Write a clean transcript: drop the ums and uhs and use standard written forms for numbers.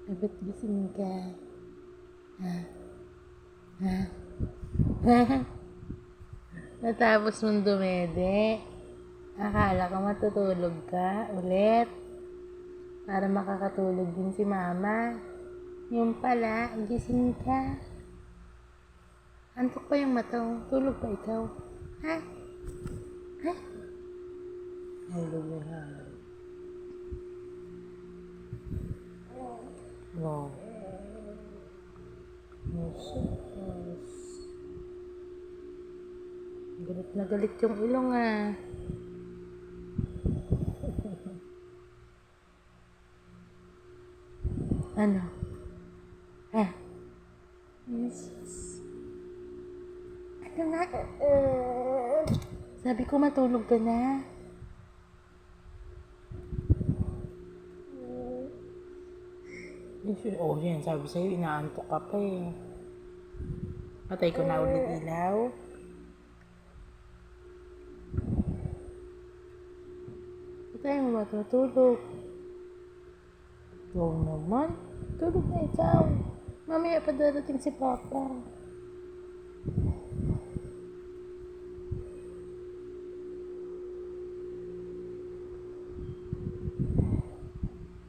Ba't gising ka? Ha? Ha? Natapos mong dumede? Akala ko matutulog ka ulit para makakatulog din si mama. Yung pala, gising ka. Antok pa yung mata mo. Tulog pa ikaw. Ha? Ha? Hello, mahal. No. Yes. Galit na galit yung ilong ah. Ano? Ah. Yes. Ano nga? Sabi ko matulog ka na. Oh, yan. Sabi sa'yo, inaantok ka pa eh. Patay ko na ulit ilaw. Patay mo ba matulog? Oo naman. Tulog na ikaw. Mamaya pa darating si Papa.